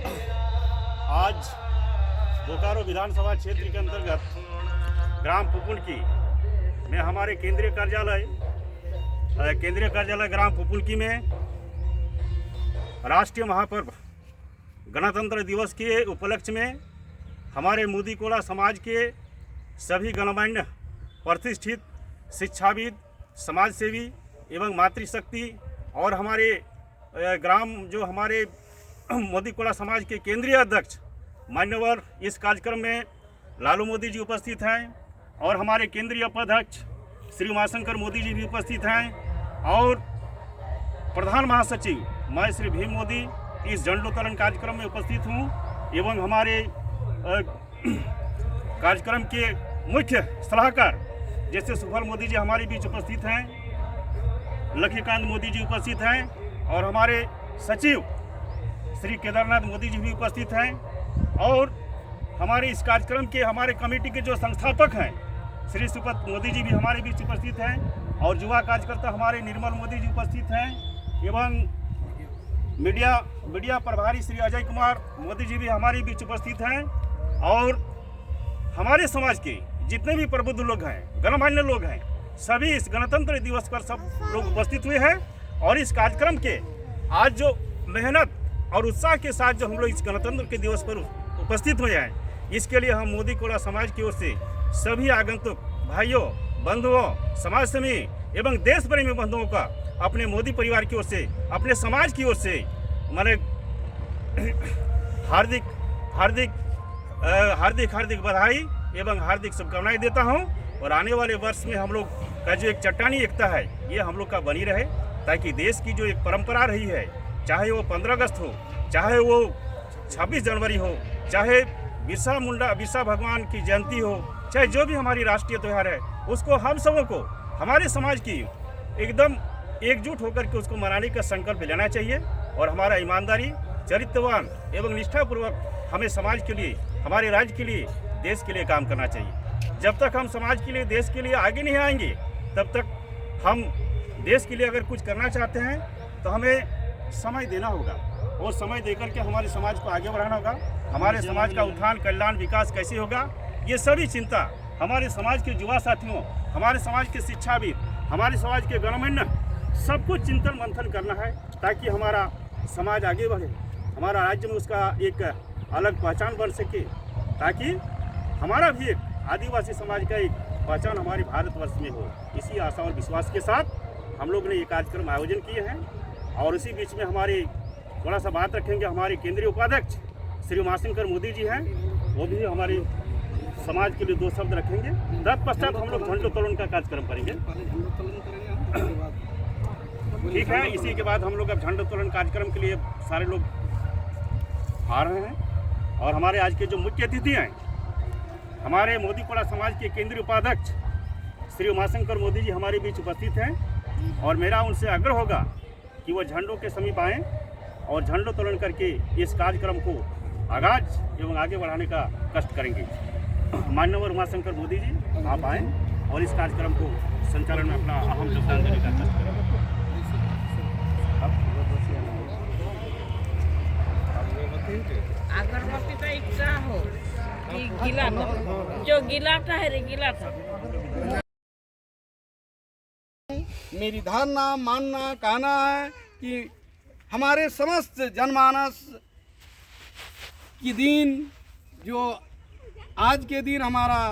आज बोकारो विधानसभा क्षेत्र के अंतर्गत ग्राम पुपुनकी में हमारे केंद्रीय कार्यालय ग्राम पुपुनकी में राष्ट्रीय महापर्व गणतंत्र दिवस के उपलक्ष्य में हमारे मुदीकोड़ा समाज के सभी गणमान्य प्रतिष्ठित शिक्षाविद, समाजसेवी एवं मातृशक्ति और हमारे ग्राम जो हमारे मुदीकोड़ा समाज के केंद्रीय अध्यक्ष मान्यवर इस कार्यक्रम में लालू मोदी जी उपस्थित हैं और हमारे केंद्रीय उपाध्यक्ष श्री उमाशंकर मोदी जी भी उपस्थित हैं और प्रधान महासचिव मैं श्री भीम मोदी इस झंडोत्तोलन कार्यक्रम में उपस्थित हूं एवं हमारे कार्यक्रम के मुख्य सलाहकार जैसे सुफल मोदी जी हमारे बीच उपस्थित हैं, लक्ष्मीकांत मोदी जी उपस्थित हैं और हमारे सचिव श्री केदारनाथ मोदी जी भी उपस्थित हैं और हमारे इस कार्यक्रम के हमारे कमेटी के जो संस्थापक हैं श्री सुपत मोदी जी भी हमारे बीच उपस्थित हैं और युवा कार्यकर्ता हमारे निर्मल मोदी जी उपस्थित हैं एवं मीडिया प्रभारी श्री अजय कुमार मोदी जी भी हमारे बीच उपस्थित हैं और हमारे समाज के जितने भी प्रबुद्ध लोग हैं, गणमान्य लोग हैं, सभी इस गणतंत्र दिवस पर सब लोग उपस्थित हुए हैं और इस कार्यक्रम के आज जो मेहनत और उत्साह के साथ जो हम लोग इस गणतंत्र के दिवस पर उपस्थित हुए हैं, इसके लिए हम मुदीकोड़ा समाज की ओर से सभी आगंतुक भाइयों, बंधुओं, समाजसेवी एवं देश प्रेमी बंधुओं का अपने मोदी परिवार की ओर से, अपने समाज की ओर से मैंने हार्दिक बधाई एवं हार्दिक शुभकामनाएं देता हूं और आने वाले वर्ष में हम लोग का जो एक चट्टानी एकता है ये हम लोग का बनी रहे ताकि देश की जो एक परंपरा रही है, चाहे वो 15 अगस्त हो, चाहे वो 26 जनवरी हो, चाहे बिरसा भगवान की जयंती हो, चाहे जो भी हमारी राष्ट्रीय त्यौहार है, उसको हम सबों को हमारे समाज की एकदम एकजुट होकर के उसको मनाने का संकल्प लेना चाहिए और हमारा ईमानदारी, चरित्रवान एवं निष्ठापूर्वक हमें समाज के लिए, हमारे राज्य के लिए, देश के लिए काम करना चाहिए। जब तक हम समाज के लिए, देश के लिए आगे नहीं आएंगे, तब तक हम देश के लिए अगर कुछ करना चाहते हैं तो हमें समय देना होगा और समय देकर के हमारे समाज को आगे बढ़ाना होगा। हमारे समाज का उत्थान, कल्याण, विकास कैसे होगा, ये सभी चिंता हमारे समाज के युवा साथियों, हमारे समाज के शिक्षाविद, हमारे समाज के गणमान्य सबको चिंतन मंथन करना है ताकि हमारा समाज आगे बढ़े, हमारा राज्य में उसका एक अलग पहचान बन सके, ताकि हमारा भी एक आदिवासी समाज का एक पहचान हमारे भारतवर्ष में हो। इसी आशा और विश्वास के साथ हम लोग ने ये कार्यक्रम आयोजन किए हैं और इसी बीच में हमारे थोड़ा सा बात रखेंगे हमारे केंद्रीय उपाध्यक्ष श्री उमाशंकर मोदी जी हैं, वो भी हमारे समाज के लिए 2 शब्द रखेंगे। तत्पश्चात हम लोग झंडोत्तोलन का कार्यक्रम करेंगे। ठीक है, इसी के बाद हम लोग अब झंडोत्तोलन कार्यक्रम के लिए सारे लोग आ रहे हैं और हमारे आज के जो मुख्य अतिथि हैं हमारे मुदीकोड़ा समाज के केंद्रीय उपाध्यक्ष श्री उमाशंकर मोदी जी हमारे बीच उपस्थित हैं और मेरा उनसे आग्रह होगा कि वो झंडों के समीप आएँ और झंडोत्तोलन करके इस कार्यक्रम को आगाज एवं आगे बढ़ाने का कष्ट करेंगे। माननीय उमाशंकर मोदी जी आप आएँ और इस कार्यक्रम को संचालन में अपना अहम योगदान देने का कष्ट करेंगे। अगरबत्ती का इच्छा हो कि गीला था, जो गीला था है रे गीला था। मेरी धारणा, मानना, कहना है कि हमारे समस्त जनमानस की दिन जो आज के दिन हमारा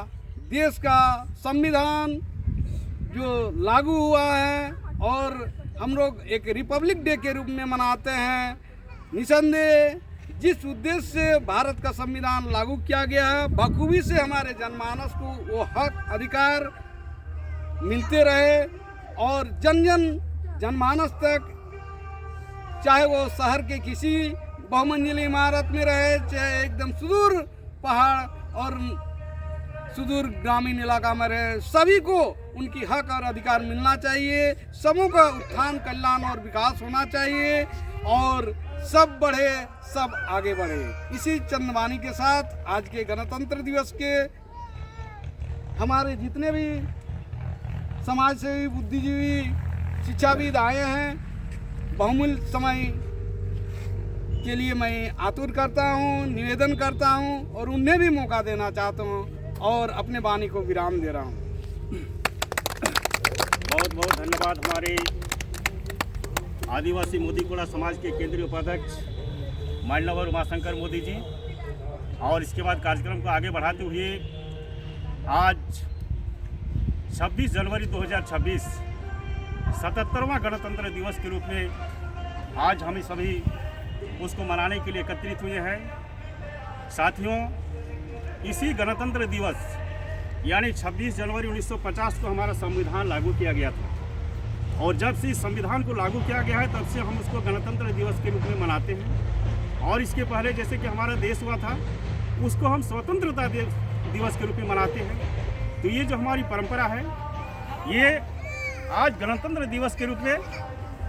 देश का संविधान जो लागू हुआ है और हम लोग एक रिपब्लिक डे के रूप में मनाते हैं, निसंदेह जिस उद्देश्य से भारत का संविधान लागू किया गया है बखूबी से हमारे जनमानस को वो हक अधिकार मिलते रहे और जनमानस तक, चाहे वो शहर के किसी बहुमंजिली इमारत में रहे, चाहे एकदम सुदूर पहाड़ और सुदूर ग्रामीण इलाका में रहे, सभी को उनकी हक और अधिकार मिलना चाहिए। सबों का उत्थान, कल्याण और विकास होना चाहिए और सब बढ़े, सब आगे बढ़े। इसी चंदवानी के साथ आज के गणतंत्र दिवस के हमारे जितने भी समाजसेवी, बुद्धिजीवी, शिक्षाविद आए हैं, बहुमूल्य समय के लिए मैं आतुर करता हूँ, निवेदन करता हूँ और उन्हें भी मौका देना चाहता हूँ और अपने वाणी को विराम दे रहा हूँ। बहुत बहुत धन्यवाद हमारे आदिवासी मोदी कोड़ा समाज के केंद्रीय उपाध्यक्ष मान्यवर उमाशंकर मोदी जी। और इसके बाद कार्यक्रम को आगे बढ़ाते हुए आज 26 जनवरी 2026 77वां गणतंत्र दिवस के रूप में आज हम सभी उसको मनाने के लिए एकत्रित हुए हैं। साथियों, इसी गणतंत्र दिवस यानी 26 जनवरी 1950 को हमारा संविधान लागू किया गया था और जब से इस संविधान को लागू किया गया है तब से हम उसको गणतंत्र दिवस के रूप में मनाते हैं। और इसके पहले जैसे कि हमारा देश हुआ था उसको हम स्वतंत्रता दिवस के रूप में मनाते हैं। तो ये जो हमारी परंपरा है, ये आज गणतंत्र दिवस के रूप में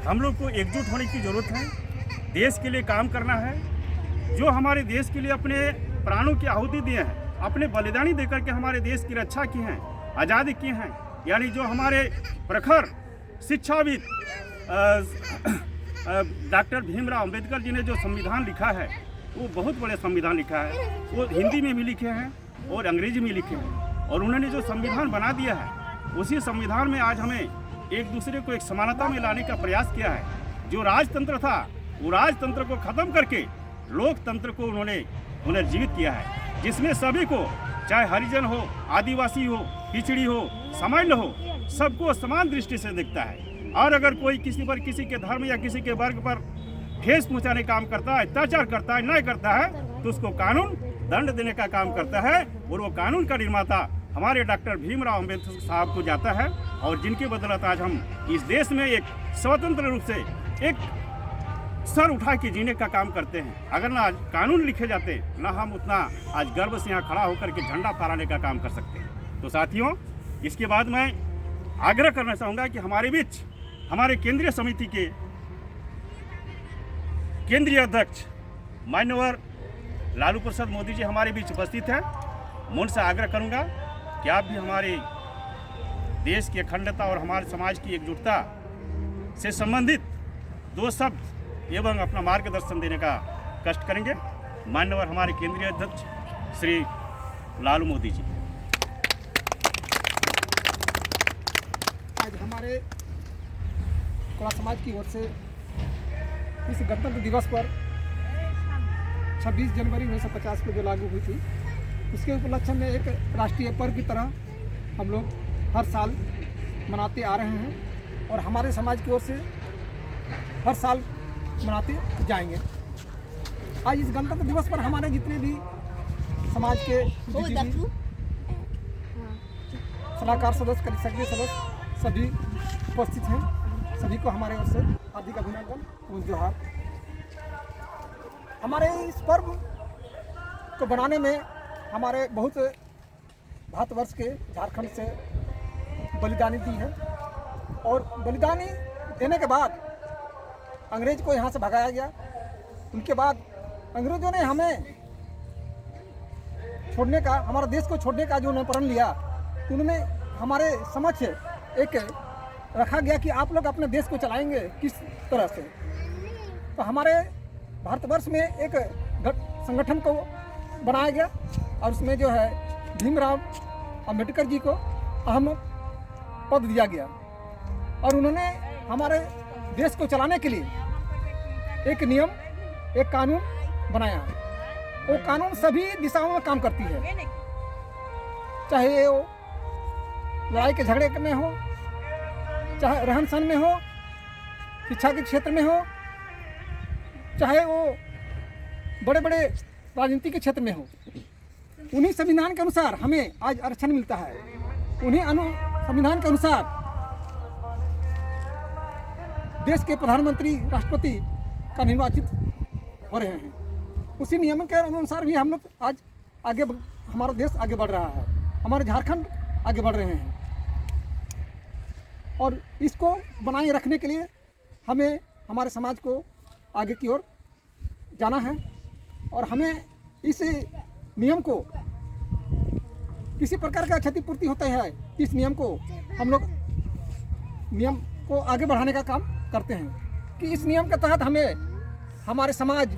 हम लोग को एकजुट होने की ज़रूरत है। देश के लिए काम करना है। जो हमारे देश के लिए अपने प्राणों की आहुति दिए हैं, अपने बलिदानी देकर के हमारे देश की रक्षा की हैं, आज़ादी की हैं, यानी जो हमारे प्रखर शिक्षाविद डॉक्टर भीमराव अंबेडकर जी ने जो संविधान लिखा है वो बहुत बड़े संविधान लिखा है। वो हिंदी में भी लिखे हैं और अंग्रेजी में लिखे हैं और उन्होंने जो संविधान बना दिया है उसी संविधान में आज हमें एक दूसरे को एक समानता में लाने का प्रयास किया है। जो राजतंत्र था वो राजतंत्र को ख़त्म करके लोकतंत्र को उन्होंने पुनर्जीवित किया है, जिसमें सभी को, चाहे हरिजन हो, आदिवासी हो, पिछड़ी हो, सामान्य हो, सबको समान दृष्टि से देखता है। और अगर कोई किसी पर, किसी के धर्म या किसी के वर्ग पर ठेस पहुँचाने का काम करता है, अत्याचार करता है, न्याय करता है, तो उसको कानून दंड देने का काम करता है। और वो कानून का निर्माता हमारे डॉक्टर भीमराव अंबेडकर साहब को जाता है और जिनके बदौलत आज हम इस देश में एक स्वतंत्र रूप से एक सर उठा के जीने का काम करते हैं। अगर ना आज कानून लिखे जाते ना हम उतना आज गर्व से यहाँ खड़ा होकर के झंडा फहराने का काम कर सकते हैं। तो साथियों, इसके बाद मैं आग्रह करना चाहूँगा कि हमारे बीच हमारे केंद्रीय समिति के केंद्रीय अध्यक्ष मान्यवर लालू प्रसाद मोदी जी हमारे बीच उपस्थित हैं। मैं उनसे आग्रह करूँगा कि आप भी हमारे देश की अखंडता और हमारे समाज की एकजुटता से संबंधित दो शब्द एवं अपना मार्गदर्शन देने का कष्ट करेंगे। मान्यवर हमारे केंद्रीय अध्यक्ष श्री लालू मोदी जी। आज हमारे कोड़ा समाज की ओर से इस गणतंत्र दिवस पर 26 जनवरी 1950 को जो लागू हुई थी, उसके उपलक्ष्य में एक राष्ट्रीय पर्व की तरह हम लोग हर साल मनाते आ रहे हैं और हमारे समाज की ओर से हर साल मनाते जाएंगे। आज इस गणतंत्र दिवस पर हमारे जितने भी समाज के सलाहकार सदस्य, सक्रिय सदस्य सभी उपस्थित हैं। सभी को हमारे ओर से हार्दिक अभिनंदन और जोहार। हमारे इस पर्व को बनाने में हमारे बहुत भारतवर्ष के झारखंड से बलिदानी दी है और बलिदानी देने के बाद अंग्रेज को यहाँ से भगाया गया। उनके बाद अंग्रेजों ने हमें छोड़ने का, हमारा देश को छोड़ने का जो उन्होंने प्रण लिया, तो उन्होंने हमारे समक्ष एक रखा गया कि आप लोग अपने देश को चलाएंगे किस तरह से। तो हमारे भारतवर्ष में एक संगठन को बनाया गया और उसमें जो है भीमराव अंबेडकर जी को अहम पद दिया गया और उन्होंने हमारे देश को चलाने के लिए एक नियम, एक कानून बनाया। वो कानून सभी दिशाओं में काम करती है, चाहे वो लड़ाई के झगड़े में हो, चाहे रहन सहन में हो, शिक्षा के क्षेत्र में हो, चाहे वो बड़े बड़े राजनीति के क्षेत्र में हो। उन्हीं संविधान के अनुसार हमें आज आरक्षण मिलता है। उन्हीं संविधान के अनुसार देश के प्रधानमंत्री, राष्ट्रपति का निर्वाचित हो रहे हैं। उसी नियम के अनुसार भी हम लोग आज आगे, हमारा देश आगे बढ़ रहा है, हमारे झारखंड आगे बढ़ रहे हैं। और इसको बनाए रखने के लिए हमें हमारे समाज को आगे की ओर जाना है और हमें इस नियम को किसी प्रकार का क्षतिपूर्ति होता है, इस नियम को हम लोग नियम को आगे बढ़ाने का काम करते हैं कि इस नियम के तहत हमें हमारे समाज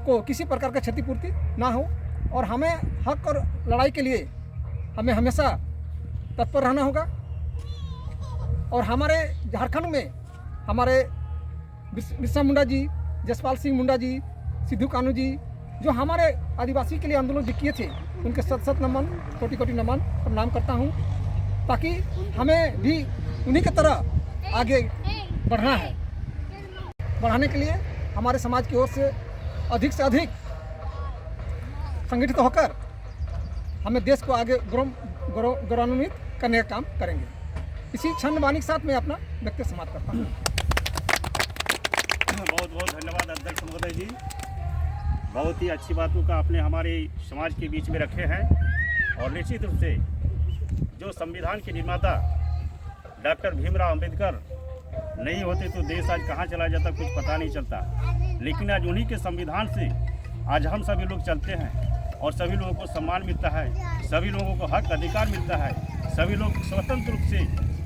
को किसी प्रकार का क्षतिपूर्ति ना हो और हमें हक और लड़ाई के लिए हमें हमेशा तत्पर रहना होगा। और हमारे झारखंड में हमारे बिरसा मुंडा जी, जसपाल सिंह मुंडा जी, सिद्धू कानू जी जो हमारे आदिवासी के लिए आंदोलन किए थे, उनके सत नमन, कोटि कोटि नमन प्रणाम करता हूँ, ताकि हमें भी उन्हीं की तरह आगे बढ़ना है। बढ़ाने के लिए हमारे समाज की ओर से अधिक संगठित होकर हमें देश को आगे गौरवान्वित करने का काम करेंगे। इसी क्षण वाणी के साथ मैं अपना व्यक्तिगत समाप्त करता हूँ। बहुत बहुत धन्यवाद अध्यक्ष महोदय जी, बहुत ही अच्छी बातों का आपने हमारे समाज के बीच में रखे हैं। और निश्चित रूप से जो संविधान के निर्माता डॉक्टर भीमराव अंबेडकर नहीं होते तो देश आज कहाँ चला जाता कुछ पता नहीं चलता। लेकिन आज उन्हीं के संविधान से आज हम सभी लोग चलते हैं और सभी लोगों को सम्मान मिलता है, सभी लोगों को हक अधिकार मिलता है, सभी लोग स्वतंत्र रूप से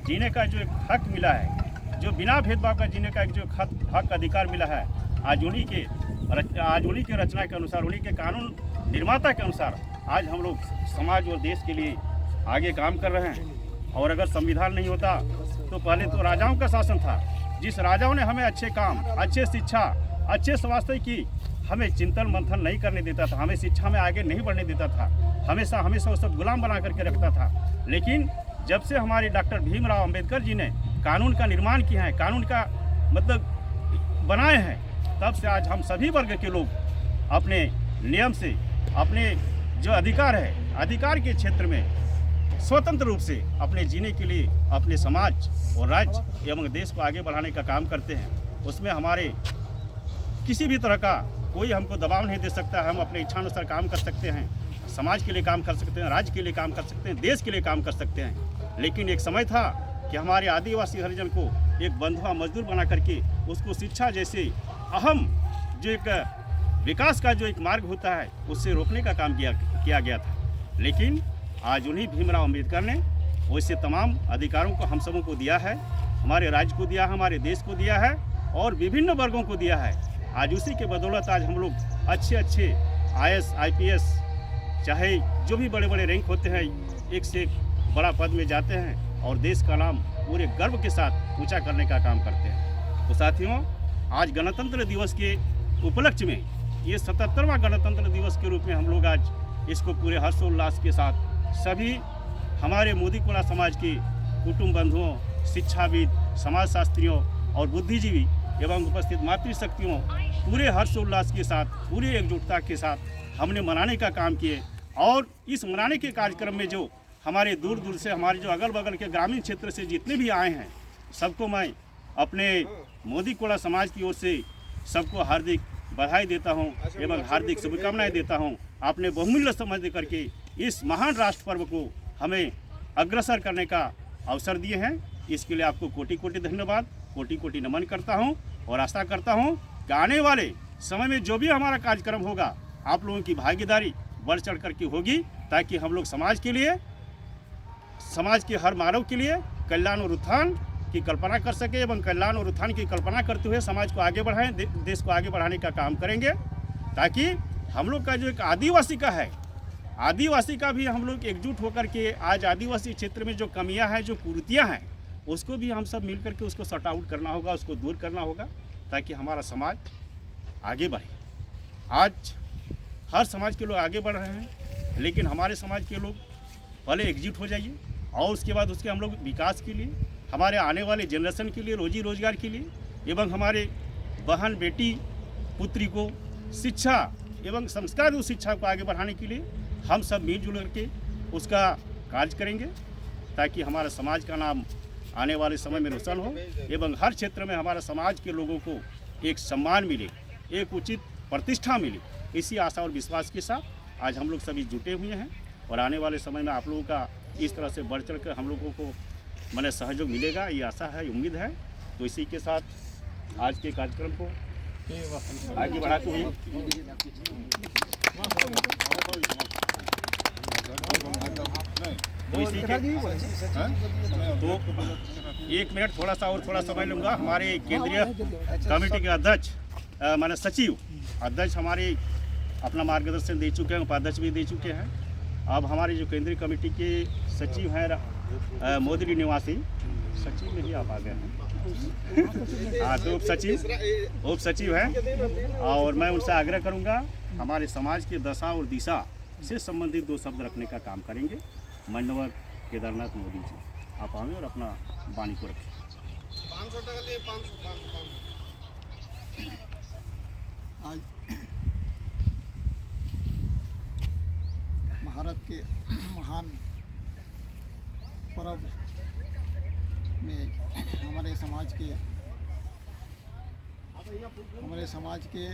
जीने का जो एक हक मिला है, जो बिना भेदभाव का जीने का एक जो हक अधिकार मिला है, आज उन्हीं के रचना के अनुसार, उन्हीं के कानून निर्माता के अनुसार आज हम लोग समाज और देश के लिए आगे काम कर रहे हैं। और अगर संविधान नहीं होता तो पहले तो राजाओं का शासन था, जिस राजाओं ने हमें अच्छे काम, अच्छे शिक्षा, अच्छे स्वास्थ्य की हमें चिंतन मंथन नहीं करने देता था, हमें शिक्षा में आगे नहीं बढ़ने देता था, हमेशा वो सब गुलाम बना करके रखता था। लेकिन जब से हमारे डॉक्टर भीमराव अंबेडकर जी ने कानून का निर्माण किया है, कानून का मतलब बनाए हैं, तब से आज हम सभी वर्ग के लोग अपने नियम से अपने जो अधिकार है, अधिकार के क्षेत्र में स्वतंत्र रूप से अपने जीने के लिए अपने समाज और राज्य एवं देश को आगे बढ़ाने का काम करते हैं। उसमें हमारे किसी भी तरह का कोई हमको दबाव नहीं दे सकता है। हम अपने इच्छानुसार काम कर सकते हैं, समाज के लिए काम कर सकते हैं, राज्य के लिए काम कर सकते हैं, देश के लिए काम कर सकते हैं। लेकिन एक समय था कि हमारे आदिवासी हरिजन को एक बंधुआ मजदूर बना करके उसको शिक्षा जैसे अहम जो एक विकास का जो एक मार्ग होता है उससे रोकने का काम किया गया था। लेकिन आज उन्हीं भीमराव अंबेडकर ने वैसे तमाम अधिकारों को हम सबों को दिया है, हमारे राज्य को दिया है, हमारे देश को दिया है और विभिन्न वर्गों को दिया है। आज उसी के बदौलत आज हम लोग अच्छे IAS IPS चाहे जो भी बड़े बड़े रैंक होते हैं, एक से एक बड़ा पद में जाते हैं और देश का नाम पूरे गर्व के साथ ऊंचा करने का काम करते हैं। तो साथियों, आज गणतंत्र दिवस के उपलक्ष्य में ये 77वां गणतंत्र दिवस के रूप में हम लोग आज इसको पूरे हर्षोल्लास के साथ सभी हमारे मोदी कोला समाज के कुटुंब बंधुओं, शिक्षाविद, समाजशास्त्रियों और बुद्धिजीवी एवं उपस्थित मातृशक्तियों पूरे हर्षोल्लास के साथ, पूरी एकजुटता के साथ हमने मनाने का काम किए। और इस मनाने के कार्यक्रम में जो हमारे दूर दूर से, हमारे जो अगल बगल के ग्रामीण क्षेत्र से जितने भी आए हैं, सबको मैं अपने मोदी कोला समाज की ओर से सबको हार्दिक बधाई देता हूं एवं हार्दिक शुभकामनाएं देता हूं। आपने बहुमूल्य समझ दे करके इस महान राष्ट्र पर्व को हमें अग्रसर करने का अवसर दिए हैं। इसके लिए आपको कोटि कोटि धन्यवाद, कोटि कोटि नमन करता हूं और आशा करता हूं कि आने वाले समय में जो भी हमारा कार्यक्रम होगा आप लोगों की भागीदारी बढ़ चढ़ करके होगी, ताकि हम लोग समाज के लिए, समाज के हर मानव के लिए कल्याण और उत्थान की कल्पना कर सके एवं कल्याण और उत्थान की कल्पना करते हुए समाज को आगे बढ़ाएं, देश को आगे बढ़ाने का काम करेंगे। ताकि हम लोग का जो एक आदिवासी का है, आदिवासी का भी हम लोग एकजुट होकर के आज आदिवासी क्षेत्र में जो कमियां हैं, जो कुरीतियां हैं, उसको भी हम सब मिल करके उसको सॉर्ट आउट करना होगा, उसको दूर करना होगा, ताकि हमारा समाज आगे बढ़े। आज हर समाज के लोग आगे बढ़ रहे हैं, लेकिन हमारे समाज के लोग पहले एकजुट हो जाइए और उसके बाद उसके हम लोग विकास के लिए, हमारे आने वाले जनरेशन के लिए, रोजी रोजगार के लिए एवं हमारे बहन बेटी पुत्री को शिक्षा एवं संस्कार शिक्षा को आगे बढ़ाने के लिए हम सब मिलजुल करके उसका कार्य करेंगे, ताकि हमारा समाज का नाम आने वाले समय में रोशन हो एवं हर क्षेत्र में हमारा समाज के लोगों को एक सम्मान मिले, एक उचित प्रतिष्ठा मिले। इसी आशा और विश्वास के साथ आज हम लोग सभी जुटे हुए हैं और आने वाले समय में आप लोगों का इस तरह से बढ़ चढ़ कर हम लोगों को मैंने सहयोग मिलेगा, ये आशा है, उम्मीद है। तो इसी के साथ आज के कार्यक्रम को आगे बढ़ाते हुए तो इसी के तो 1 मिनट थोड़ा समय लूँगा। हमारे केंद्रीय कमेटी के अध्यक्ष माने सचिव अध्यक्ष हमारे अपना मार्गदर्शन दे चुके हैं, उपाध्यक्ष भी दे चुके हैं। अब हमारे जो केंद्रीय कमेटी के सचिव हैं मोदी निवासी सचिव में ही आप आ गए हैं, हाँ, तो उप सचिव हैं, और मैं उनसे आग्रह करूंगा हमारे समाज की दशा और दिशा से संबंधित 2 शब्द रखने का काम करेंगे। माननीय केदारनाथ मोदी जी, आप आएँ और अपना वाणी को रखें। 500 टका लिए 500 आज भारत के महान पर्व में हमारे समाज के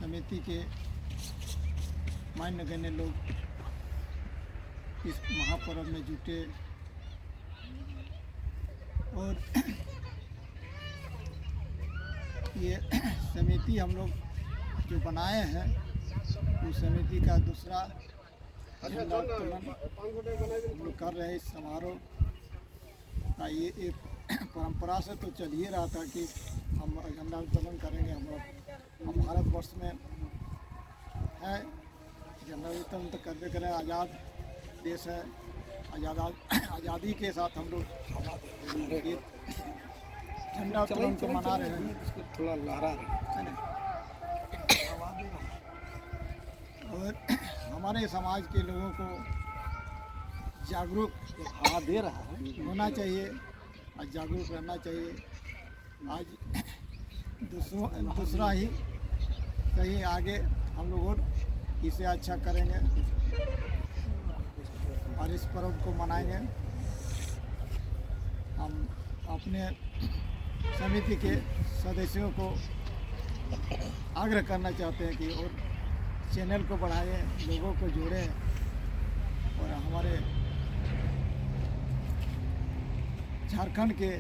समिति के मान्यगण्य लोग इस महापर्व में जुटे और ये समिति हम लोग जो बनाए हैं उस समिति का दूसरा झंडा उत्तोलन हम लोग कर रहे हैं। इस समारोह का ये एक परंपरा से तो चल ही रहा था कि हम झंडा उत्तोलन करेंगे। हम भारतवर्ष में है, झंडा उत्तोलन तो करते करें, आज़ाद देश है, आज़ादी के साथ हम लोग ये झंडा उत्तोलन को मना रहे हैं, थोड़ा लहरा रहे हैं। और हमारे समाज के लोगों को जागरूक दे रहा है होना चाहिए और जागरूक रहना चाहिए। आज दूसरा ही कहीं आगे हम लोग और इसे अच्छा करेंगे और इस पर्व को मनाएंगे। हम अपने समिति के सदस्यों को आग्रह करना चाहते हैं कि और चैनल को बढ़ाएं, लोगों को जोड़ें और हमारे झारखंड के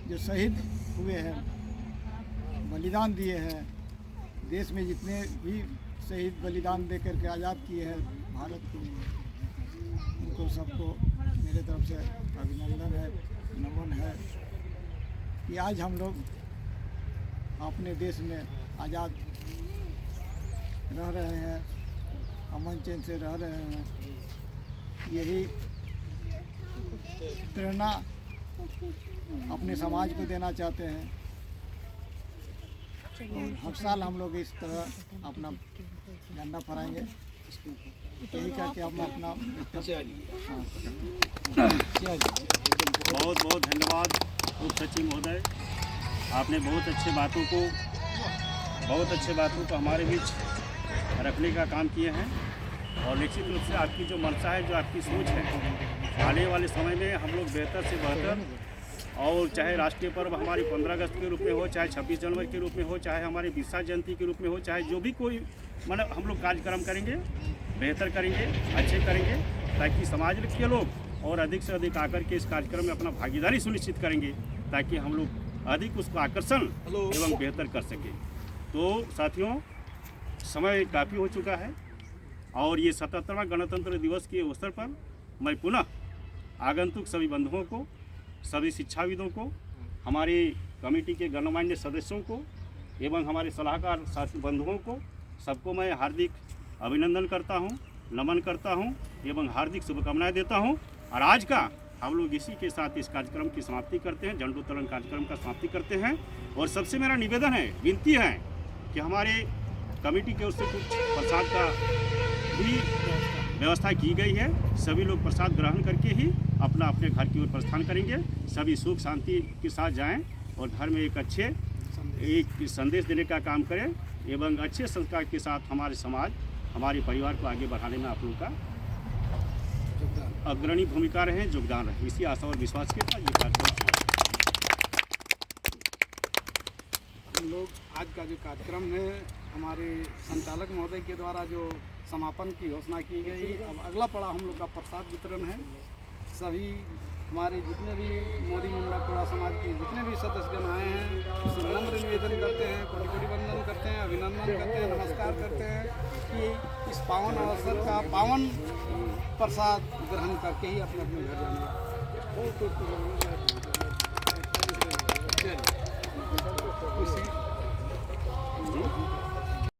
जो शहीद हुए हैं, बलिदान दिए हैं, देश में जितने भी शहीद बलिदान दे करके आज़ाद किए हैं भारत को, उनको सबको मेरे तरफ से अभिनंदन है, नमन है कि आज हम लोग अपने देश में आज़ाद रह रहे हैं, अमन चैन से रह रहे हैं। यही प्रेरणा अपने समाज को देना चाहते हैं और हर साल हम लोग इस तरह अपना झंडा फहराएंगे। यही करके हम अपना बहुत बहुत धन्यवाद उप सचिव महोदय, आपने बहुत अच्छे बातों को हमारे बीच रखने का काम किए हैं। और निश्चित रूप से आपकी जो मंशा है, जो आपकी सोच है, आने वाले समय में हम लोग बेहतर से बेहतर, और चाहे राष्ट्रीय पर्व हमारी 15 अगस्त के रूप में हो, चाहे 26 जनवरी के रूप में हो, चाहे हमारी बिरसा जयंती के रूप में हो, चाहे जो भी कोई मतलब हम लोग कार्यक्रम करेंगे, बेहतर करेंगे, अच्छे करेंगे, ताकि समाज के लोग और अधिक से अधिक आकर के इस कार्यक्रम में अपना भागीदारी सुनिश्चित करेंगे, ताकि हम लोग अधिक उसको आकर्षण एवं बेहतर कर सकें। तो साथियों, समय काफ़ी हो चुका है और ये 77वां गणतंत्र दिवस के अवसर पर मैं पुनः आगंतुक सभी बंधुओं को, सभी शिक्षाविदों को, हमारे कमेटी के गणमान्य सदस्यों को एवं हमारे सलाहकार साथी बंधुओं को, सबको मैं हार्दिक अभिनंदन करता हूं, नमन करता हूं एवं हार्दिक शुभकामनाएं देता हूं। और आज का हम लोग इसी के साथ इस कार्यक्रम की समाप्ति करते हैं, झंडोत्तोलन कार्यक्रम का समाप्ति करते हैं। और सबसे मेरा निवेदन है, विनती है कि हमारे कमेटी की ओर से कुछ प्रसाद का भी व्यवस्था की गई है। सभी लोग प्रसाद ग्रहण करके ही अपना अपने घर की ओर प्रस्थान करेंगे। सभी सुख शांति के साथ जाएं और घर में एक संदेश देने का काम करें एवं अच्छे संस्कार के साथ हमारे समाज, हमारे परिवार को आगे बढ़ाने में आप लोगों का अग्रणी भूमिका रहे, योगदान रहे। इसी आशा और विश्वास के साथ ये कार्यक्रम हम लोग आज का जो कार्यक्रम है, हमारे संचालक महोदय के द्वारा जो समापन की घोषणा की गई। अब अगला पड़ा हम लोग का प्रसाद वितरण है। सभी हमारे जितने भी मोदी मुंडा कोड़ा समाज के जितने भी सदस्यगण आए हैं, उससे नम्र निवेदन करते हैं, कोटि कोटि वंदन करते हैं, अभिनंदन करते हैं, नमस्कार करते हैं कि इस पावन अवसर का पावन प्रसाद ग्रहण करके ही अपने अपने घर जाएंगे। जी।